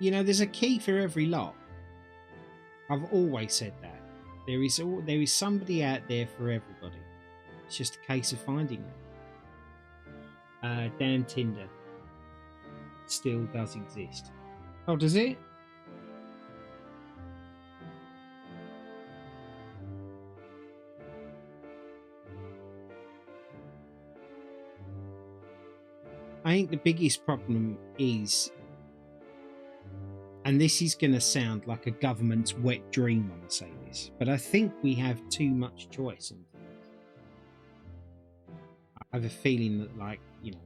You know, there's a key for every lock. I've always said that. There is somebody out there for everybody. It's just a case of finding them. Damn Tinder still does exist. Oh, does it? I think the biggest problem is, and this is going to sound like a government's wet dream when I say this, but I think we have too much choice on things. I have a feeling that, like, you know,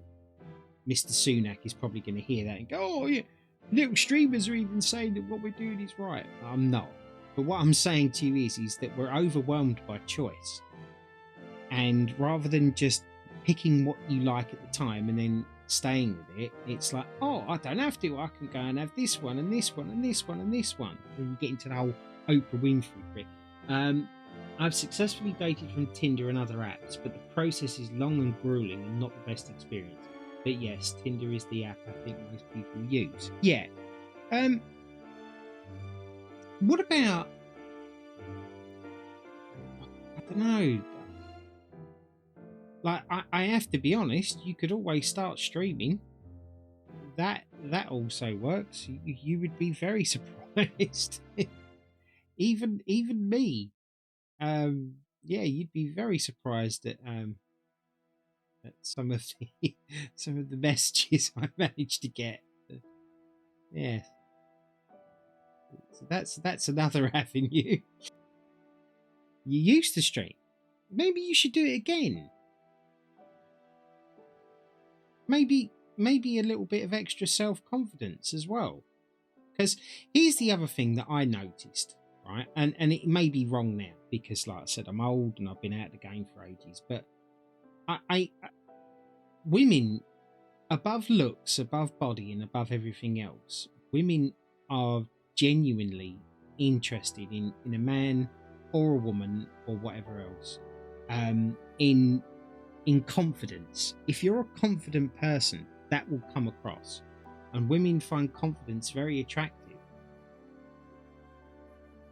Mr. Sunak is probably going to hear that and go, oh, yeah, little streamers are even saying that what we're doing is right. I'm not. But what I'm saying to you is that we're overwhelmed by choice. And rather than just picking what you like at the time and then staying with it, it's like, oh, I don't have to. I can go and have this one and this one and this one and this one. And you get into the whole Oprah Winfrey thing. I've successfully dated from Tinder and other apps, but the process is long and grueling and not the best experience. But yes, Tinder is the app I think most people use. Yeah. What about, I don't know, like, I have to be honest, you could always start streaming. That also works. You would be very surprised. even me. Yeah, you'd be very surprised at some of the messages I managed to get. Yeah. So that's another avenue. You used to stream. Maybe you should do it again. Maybe a little bit of extra self-confidence as well. Because here's the other thing that I noticed, right? And it may be wrong now because, like I said, I'm old and I've been out of the game for ages. But I women, above looks, above body, and above everything else, women are genuinely interested in a man or a woman or whatever else, in confidence. If you're a confident person, that will come across, and women find confidence very attractive.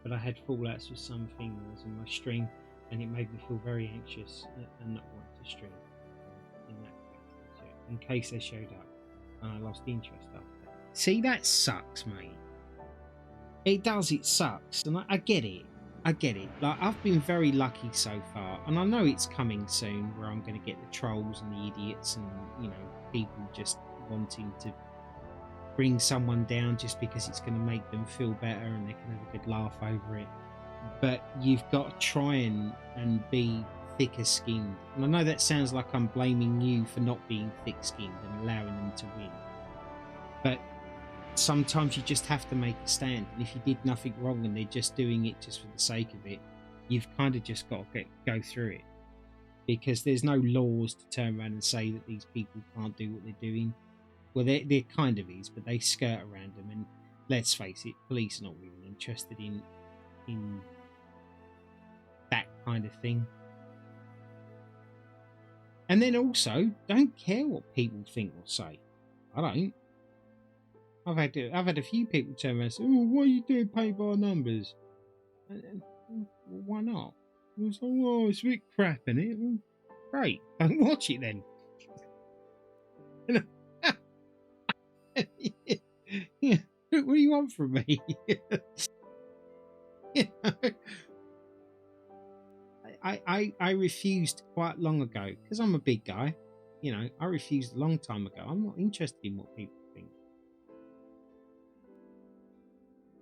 But I had fallouts with some females in my stream, and it made me feel very anxious and not want to stream in that case, in case they showed up and I lost interest after that. See, that sucks, mate. It does, it sucks, and I get it. I get it. Like, I've been very lucky so far, and I know it's coming soon where I'm going to get the trolls and the idiots and, you know, people just wanting to bring someone down just because it's going to make them feel better and they can have a good laugh over it. But you've got to try and be thicker skinned. And I know that sounds like I'm blaming you for not being thick skinned and allowing them to win. But sometimes you just have to make a stand. And if you did nothing wrong and they're just doing it just for the sake of it, you've kind of just got to go through it. Because there's no laws to turn around and say that these people can't do what they're doing. Well, there kind of is, but they skirt around them. And let's face it, police are not really interested in that kind of thing. And then also, don't care what people think or say. I don't. I've had a few people turn around and say, "Oh, why are you doing paint by numbers?" And, well, why not? I was like, "Oh, it's a bit crap, isn't it?" Well, great, don't watch it then. Yeah, what do you want from me? You know? I refused quite long ago because I'm a big guy. You know, I refused a long time ago. I'm not interested in what people think.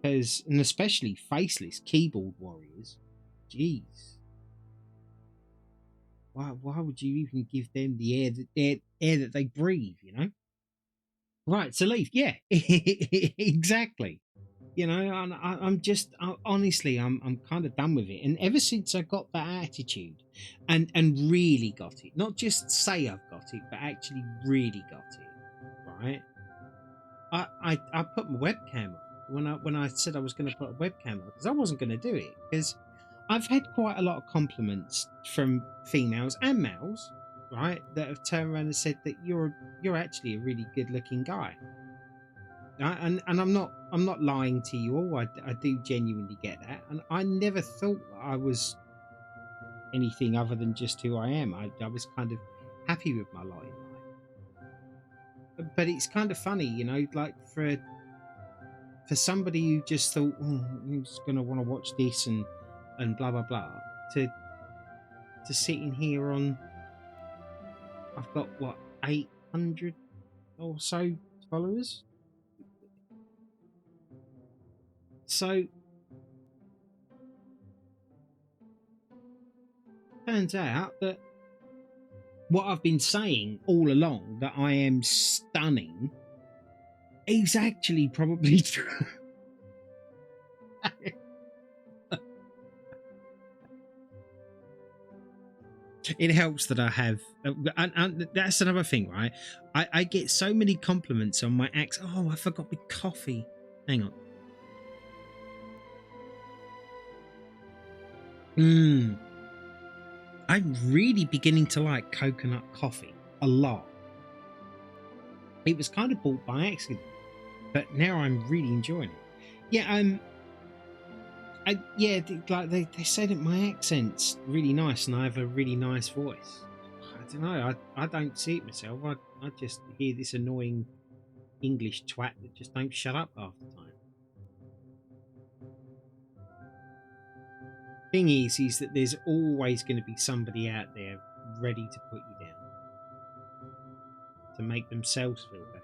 Because, and especially faceless keyboard warriors, jeez. Why would you even give them the air that they breathe, you know? Right, to leave. Yeah, exactly. You know, I'm just honestly, I'm kind of done with it. And ever since I got that attitude, and really got it, not just say I've got it, but actually really got it, right? I put my webcam on when I said I was going to put a webcam on because I wasn't going to do it because I've had quite a lot of compliments from females and males, right, that have turned around and said that you're actually a really good looking guy. And I'm not lying to you all. I do genuinely get that, and I never thought that I was anything other than just who I am. I was kind of happy with my lot in life. But it's kind of funny, like for somebody who just thought, oh, who's going to want to watch this and blah blah blah, to sit in here on, I've got what, 800 or so followers. So turns out that what I've been saying all along, that I am stunning, is actually probably true. It helps that I have, and that's another thing, right? I get so many compliments on my acts. Oh, I forgot my coffee. Hang on. I'm really beginning to like coconut coffee a lot. It was kind of bought by accident, but now I'm really enjoying it. Yeah, like they say that my accent's really nice and I have a really nice voice. I don't know. I don't see it myself. I just hear this annoying English twat that just don't shut up half the time. Thing is that there's always going to be somebody out there ready to put you down, to make themselves feel better.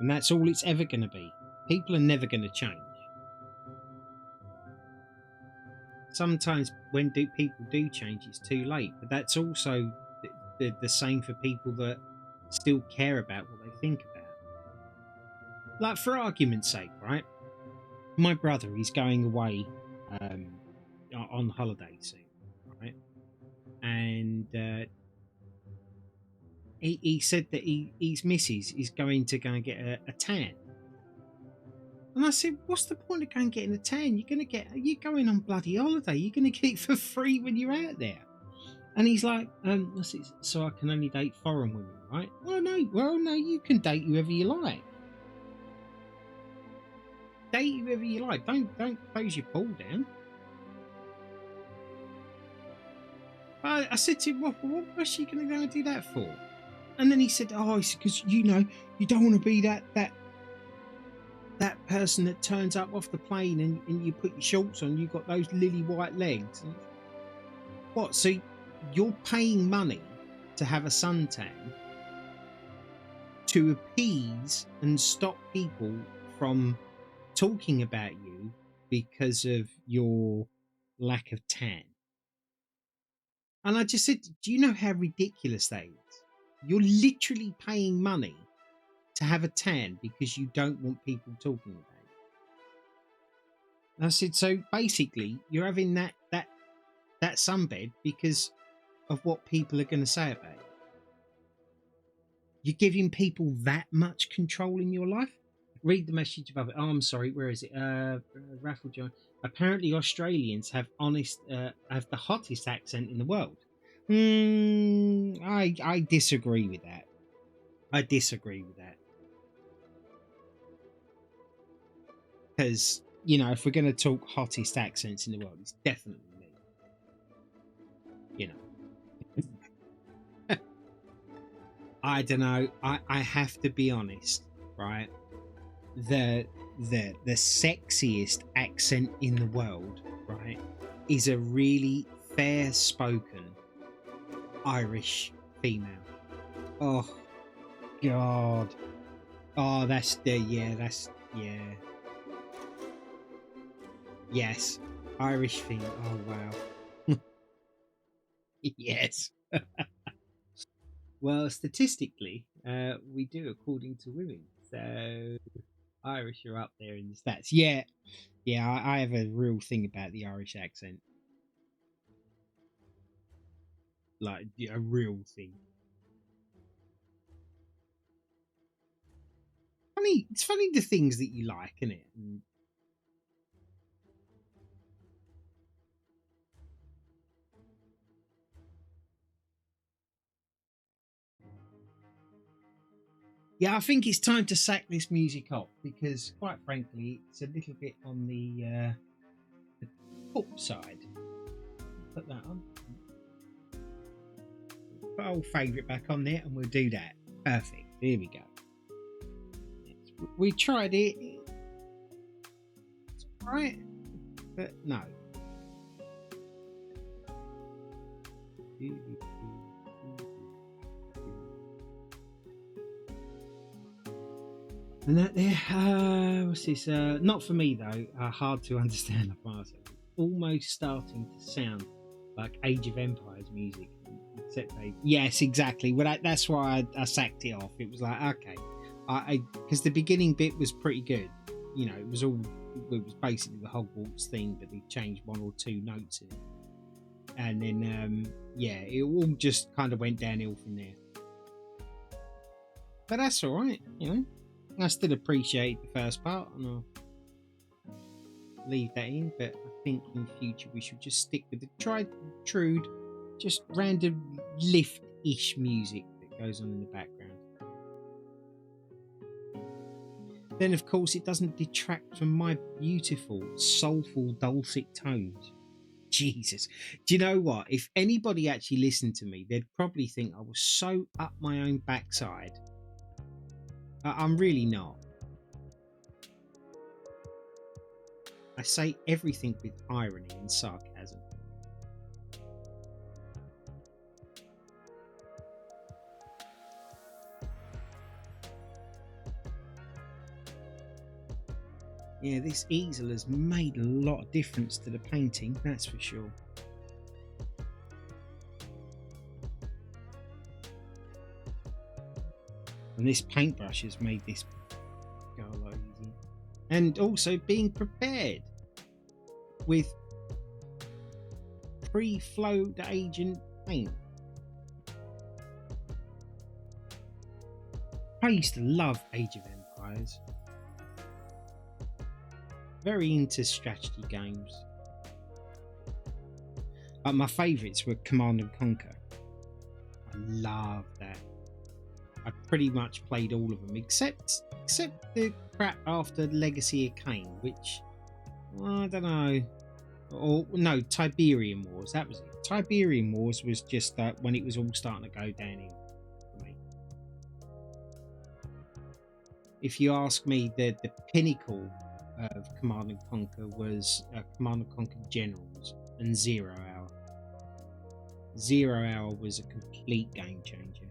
And that's all it's ever going to be. People are never going to change. Sometimes when people do change, it's too late. But that's also the same for people that still care about what they think about. Like, for argument's sake, right? My brother is going away on holiday soon, right? And he said that his missus is going to go and get a tan. And I said, what's the point of going and getting a tan? You're going on bloody holiday. You're going to get it for free when you're out there. And he's like, so I can only date foreign women, right? Oh no, well no, you can date whoever you like. Date whoever you like. Don't close your pool down. I said to him, what was she going to go and do that for? And then he said, oh, it's because you don't want to be that person that turns up off the plane and you put your shorts on, you've got those lily white legs. What? So you're paying money to have a suntan to appease and stop people from talking about you because of your lack of tan? And I just said, do you know how ridiculous that is? You're literally paying money to have a tan because you don't want people talking about it. And I said, so basically you're having that sunbed because of what people are going to say about it. You're giving people that much control in your life. Read the message above it. Oh, I'm sorry. Where is it? Raffle John. Apparently, Australians have the hottest accent in the world. I disagree with that. I disagree with that. Because, if we're going to talk hottest accents in the world, it's definitely me. I don't know. I have to be honest, right? The sexiest accent in the world, right, is a really fair spoken Irish female. Oh God. Oh, yes, Irish female. Oh wow. Yes. Well, statistically, we do according to women. So Irish are up there in the stats. Yeah, I have a real thing about the Irish accent, like a real thing. Funny, it's funny the things that you like, isn't it? And Yeah, I think it's time to sack this music off because, quite frankly, it's a little bit on the pop side. Put that on. Put old favourite back on there, and we'll do that. Perfect. Here we go. We tried it. It's right, but no. And that there, what's this? Not for me though. Hard to understand. Almost starting to sound like Age of Empires music. Except yes, exactly. Well, that's why I sacked it off. It was like, okay, because the beginning bit was pretty good. You know, it was basically the Hogwarts thing, but they changed one or two notes in it, and then it all just kind of went downhill from there. But that's all right, you know. I still appreciate the first part, and I'll leave that in. But I think in future we should just stick with the tried and true, just random lift-ish music that goes on in the background. Then, of course, it doesn't detract from my beautiful, soulful, dulcet tones. Jesus. Do you know what? If anybody actually listened to me, they'd probably think I was so up my own backside. I'm really not. I say everything with irony and sarcasm. Yeah, this easel has made a lot of difference to the painting, that's for sure. And this paintbrush has made this go a lot easier. And also being prepared with pre-flowed agent paint. I used to love Age of Empires. Very into strategy games. My favourites were Command and Conquer. I love that. I pretty much played all of them except the crap after Legacy of Kain, which I don't know. Or no, Tiberian Wars. That was it. Tiberian Wars was just when it was all starting to go downhill for me. If you ask me, the pinnacle of Command and Conquer was Command and Conquer Generals and 0 Hour. 0 Hour was a complete game changer.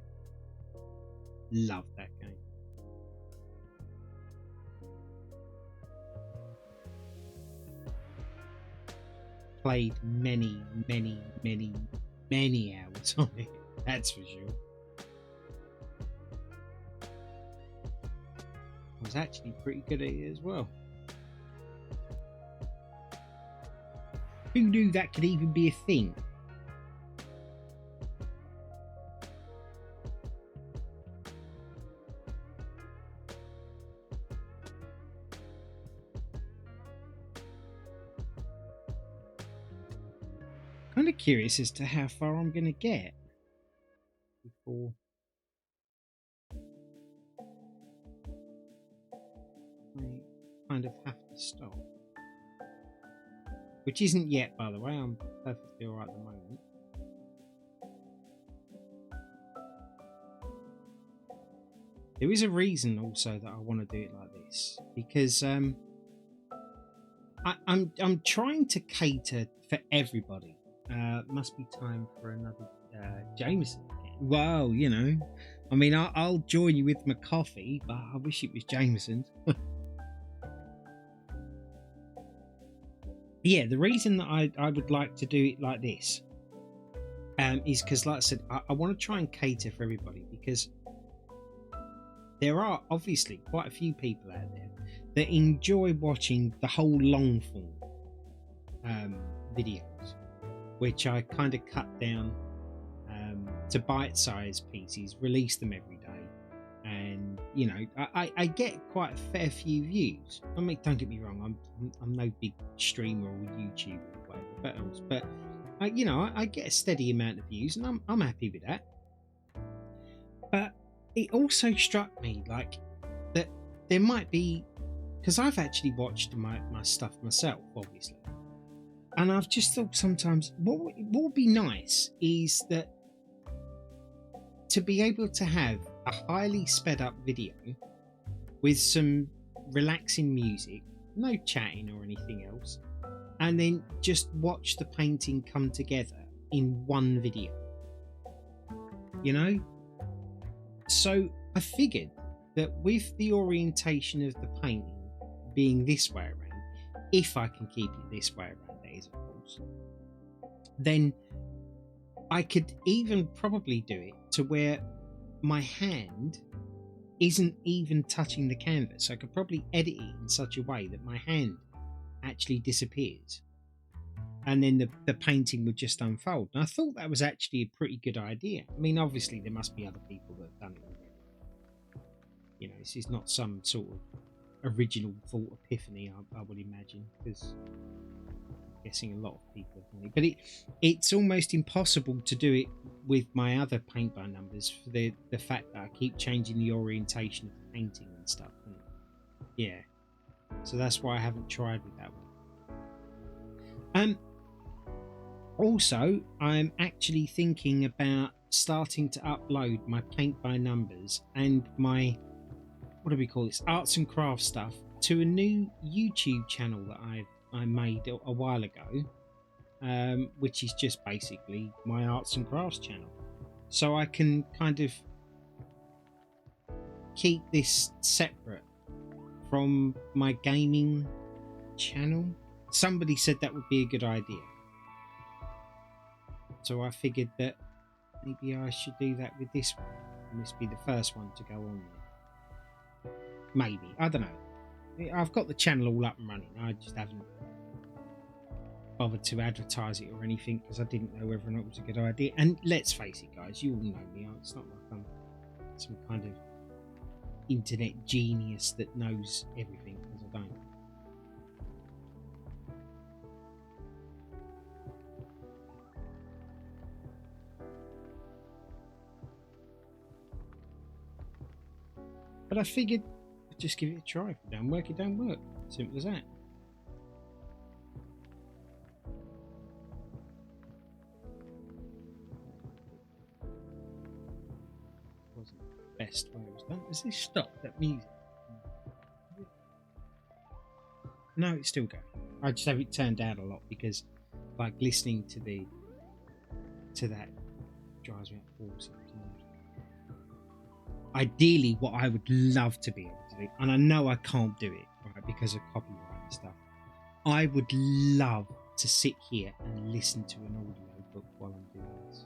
Love that game. Played many hours on it, that's for sure. I was actually pretty good at it as well. Who knew that could even be a thing? Kind of curious as to how far I'm going to get before I kind of have to stop. Which isn't yet, by the way. I'm perfectly alright at the moment. There is a reason also that I want to do it like this, because I'm trying to cater for everybody. Must be time for another Jameson again. Well, you know, I mean, I'll join you with my coffee, but I wish it was Jameson. Yeah, the reason that I would like to do it like this is because, like I said, I want to try and cater for everybody, because there are obviously quite a few people out there that enjoy watching the whole long form videos, which I kind of cut down to bite-sized pieces, release them every day, and you know, I get quite a fair few views. I mean, don't get me wrong, I'm no big streamer or YouTuber or whatever, but I get a steady amount of views, and I'm happy with that. But it also struck me like that there might be, because I've actually watched my stuff myself, obviously, and I've just thought sometimes what would be nice is that to be able to have a highly sped up video with some relaxing music, no chatting or anything else, and then just watch the painting come together in one video, you know? So I figured that with the orientation of the painting being this way around, if I can keep it this way around, that is, of course, then I could even probably do it to where my hand isn't even touching the canvas. I could probably edit it in such a way that my hand actually disappears, and then the painting would just unfold. And I thought that was actually a pretty good idea. I mean, obviously there must be other people that have done it already. You know, this is not some sort of original thought epiphany, I would imagine, because I'm guessing a lot of people have done it. But it's almost impossible to do it with my other paint by numbers for the fact that I keep changing the orientation of the painting and stuff. And yeah, so that's why I haven't tried with that one. Also, I'm actually thinking about starting to upload my paint by numbers and my, what do we call this, arts and crafts stuff to a new YouTube channel that I made a while ago, which is just basically my arts and crafts channel. So I can kind of keep this separate from my gaming channel. Somebody said that would be a good idea. So I figured that maybe I should do that with this one. And this be the first one to go on there. Maybe. I don't know. I've got the channel all up and running. I just haven't bothered to advertise it or anything because I didn't know whether or not it was a good idea. And let's face it, guys, you all know me. It's not like I'm some kind of internet genius that knows everything, because I don't. But I figured I'd just give it a try. If it don't work, it don't work. Simple as that. Wasn't the best way it was done. Has this stopped, that music? No, it's still going. I just have it turned down a lot because, like, listening to that drives me up the wall sometimes. Ideally, what I would love to be able to do, and I know I can't do it, right, because of copyright and stuff, I would love to sit here and listen to an audio book while I'm doing this.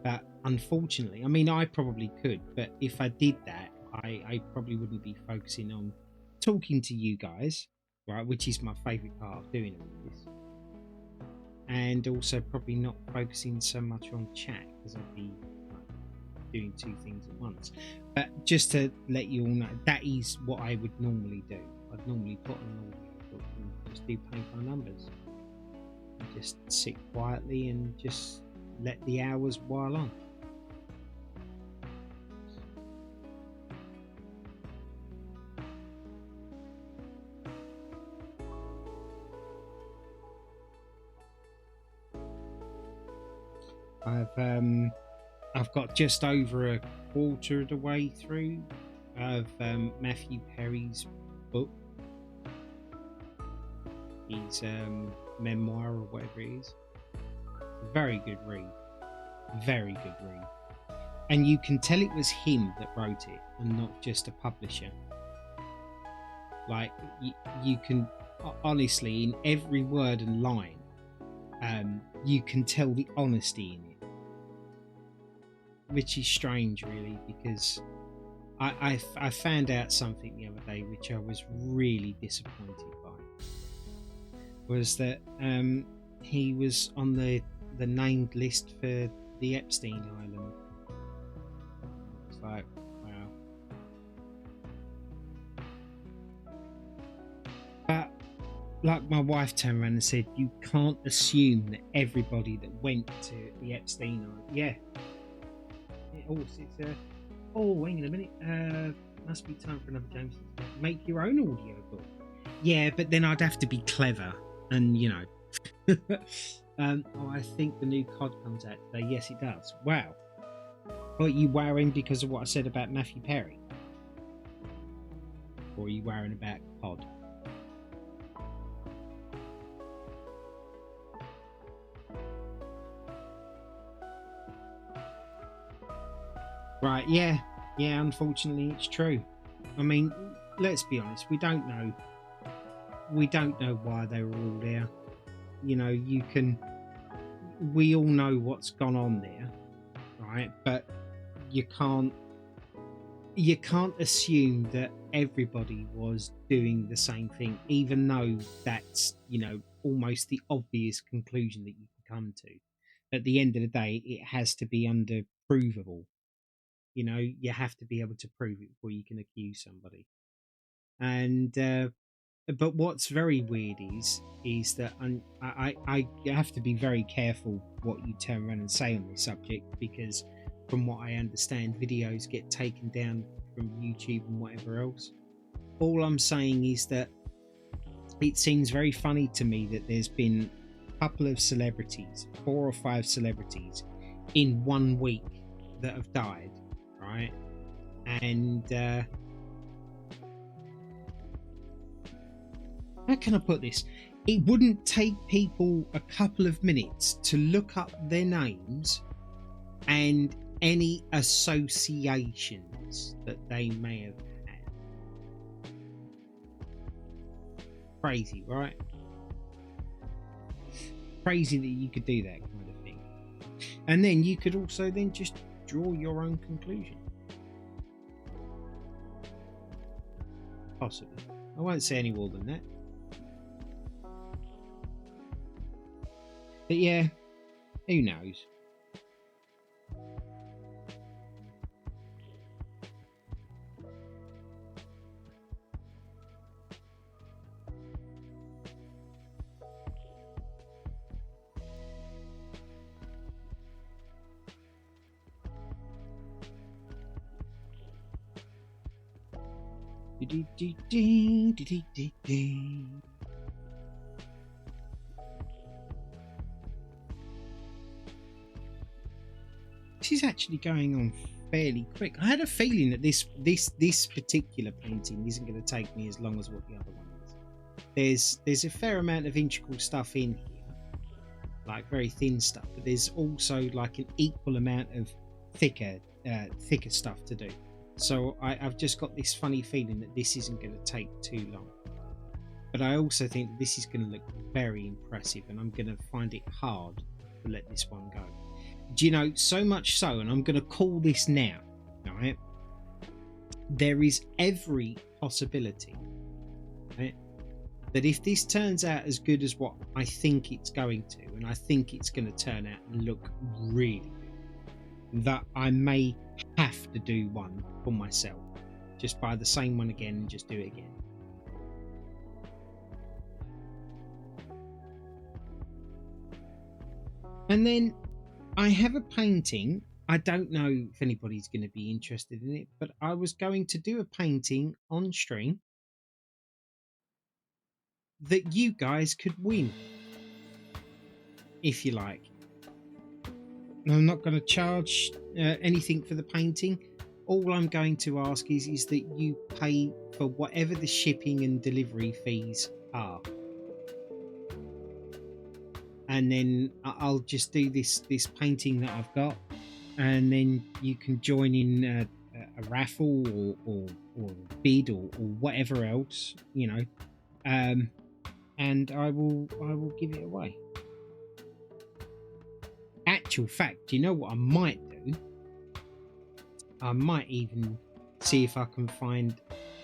But unfortunately, I mean, I probably could, but if I did that, I probably wouldn't be focusing on talking to you guys, right, which is my favourite part of doing all this. And also probably not focusing so much on chat, because I'd be doing two things at once. But just to let you all know, that is what I would normally do. I'd normally put on an audio book and just do paint by numbers. And just sit quietly and just let the hours while on. I've got just over a quarter of the way through of Matthew Perry's book, his memoir or whatever it is. Very good read. Very good read. And you can tell it was him that wrote it and not just a publisher. Like, you can, honestly, in every word and line, you can tell the honesty in it. Which is strange, really, because I found out something the other day which I was really disappointed by. Was that he was on the named list for the Epstein Island. It's like, wow. But like, my wife turned around and said, you can't assume that everybody that went to the Epstein Island, yeah, Oh, it's oh, hang on a minute. Must be time for another James. Make your own audio book. Yeah, but then I'd have to be clever, and you know. Oh, I think the new COD comes out today. Yes, it does. Wow. Are you wowing because of what I said about Matthew Perry? Or are you wowing about COD? Right, yeah. Yeah, unfortunately it's true. I mean, let's be honest, we don't know why they were all there. You know, we all know what's gone on there, right? But you can't assume that everybody was doing the same thing, even though that's, you know, almost the obvious conclusion that you can come to. At the end of the day, it has to be provable. You know, you have to be able to prove it before you can accuse somebody. And but what's very weird is that I have to be very careful what you turn around and say on this subject, because from what I understand, videos get taken down from YouTube and whatever else. All I'm saying is that it seems very funny to me that there's been a couple of celebrities, 4 or 5 celebrities in 1 week that have died, right? And how can I put this? It wouldn't take people a couple of minutes to look up their names and any associations that they may have had. Crazy, right? Crazy that you could do that kind of thing. And then you could also then just draw your own conclusion. Possibly. I won't say any more than that. But yeah, who knows? This is actually going on fairly quick. I had a feeling that this particular painting isn't going to take me as long as what the other one is. There's a fair amount of integral stuff in here, like very thin stuff, but there's also like an equal amount of thicker stuff to do. So I've just got this funny feeling that this isn't going to take too long. But I also think that this is going to look very impressive, and I'm going to find it hard to let this one go. Do you know, so much so, and I'm going to call this now, right? There is every possibility, right, that if this turns out as good as what I think it's going to, and I think it's going to turn out and look really good, that I may have to do one for myself. Just buy the same one again and just do it again. And then I have a painting. I don't know if anybody's going to be interested in it, but I was going to do a painting on stream that you guys could win, if you like. I'm not going to charge anything for the painting. All I'm going to ask is that you pay for whatever the shipping and delivery fees are. And then I'll just do this painting that I've got, and then you can join in a raffle or a bid or whatever else, you know, and I will give it away. Actual fact, you know what I might do? I might even see if I can find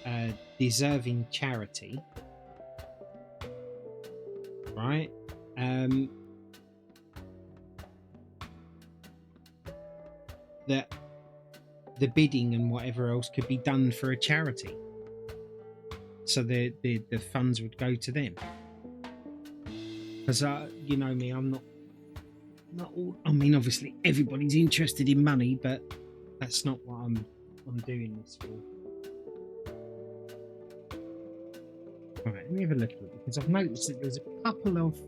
a deserving charity, right? That the bidding and whatever else could be done for a charity, so the funds would go to them. Because you know me, I'm not all. I mean, obviously everybody's interested in money, but That's not what I'm doing this for. All right, let me have a look at it, because I've noticed that there's a couple of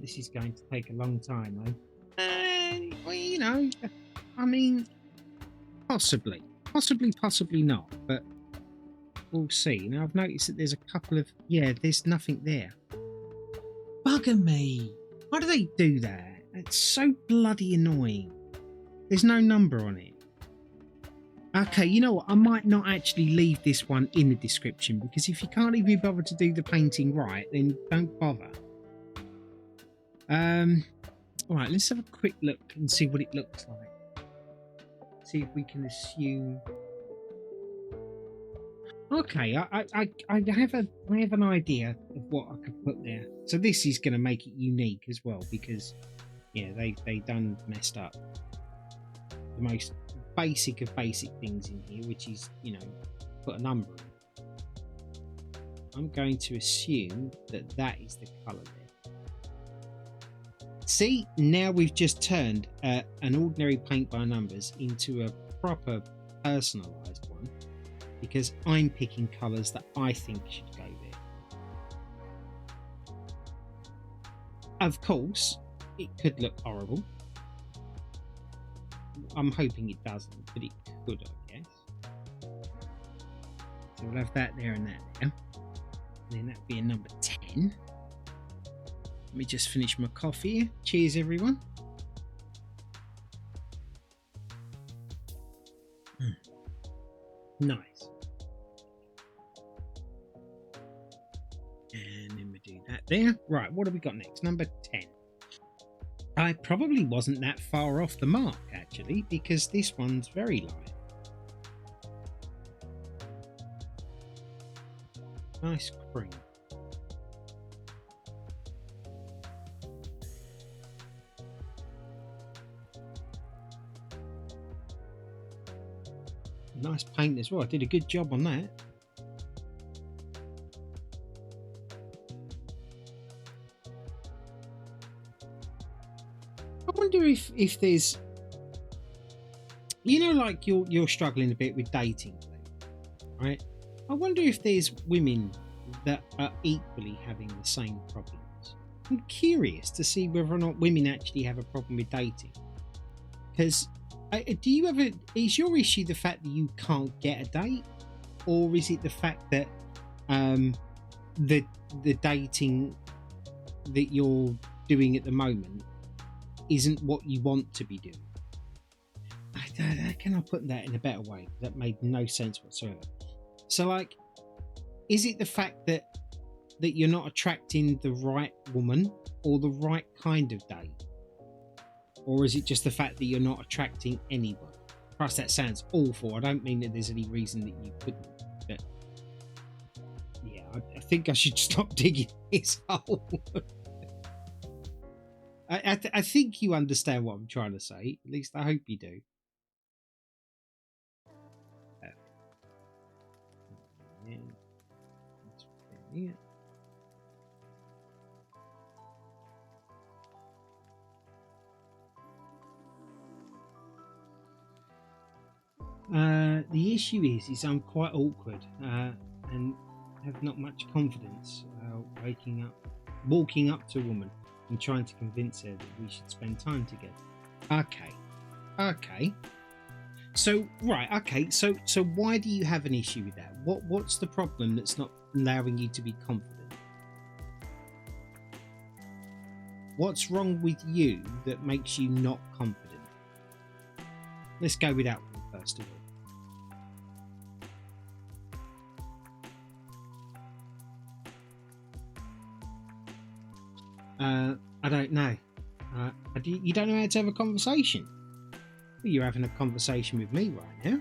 this is going to take a long time, though. Well, you know, I mean, possibly not, but we'll see. Now I've noticed that there's a couple of there's nothing there. Bugger me! Why do they do that? It's so bloody annoying. There's no number on it. Okay, you know what? I might not actually leave this one in the description, because if you can't even bother to do the painting right, then don't bother. All right, let's have a quick look and see what it looks like. See if we can assume. Okay, I have an idea of what I could put there. So this is going to make it unique as well, because they done messed up the most basic of basic things in here, which is put a number in. I'm going to assume that is the colour there. See, now we've just turned an ordinary paint by numbers into a proper personalised one, because I'm picking colours that I think should go there. Of course, it could look horrible. I'm hoping it doesn't, but it could, I guess. So we'll have that there and that there. And then that'd be a number 10. Let me just finish my coffee. Cheers, everyone. Nice. And then we do that there. Right, what have we got next? Number 10. I probably wasn't that far off the mark, actually, because this one's very light. Nice cream. Nice paint as well. I did a good job on that. I wonder if there's, like you're struggling a bit with dating, right? I wonder if there's women that are equally having the same problems. I'm curious to see whether or not women actually have a problem with dating. Because is your issue the fact that you can't get a date, or is it the fact that the dating that you're doing at the moment isn't what you want to be doing? Can I put that in a better way? That made no sense whatsoever. So, like, is it the fact that you're not attracting the right woman or the right kind of date? Or is it just the fact that you're not attracting anyone? Plus, that sounds awful. I don't mean that there's any reason that you couldn't. But yeah, I think I should stop digging this hole. I think you understand what I'm trying to say. At least I hope you do. Yeah. The issue is I'm quite awkward and have not much confidence walking up to a woman and trying to convince her that we should spend time together. Okay. So why do you have an issue with that? What's the problem that's not allowing you to be confident? What's wrong with you that makes you not confident? Let's go with that one first of all. I don't know. You don't know how to have a conversation? Well, you're having a conversation with me right now.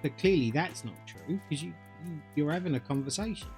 But clearly that's not true, because you're having a conversation.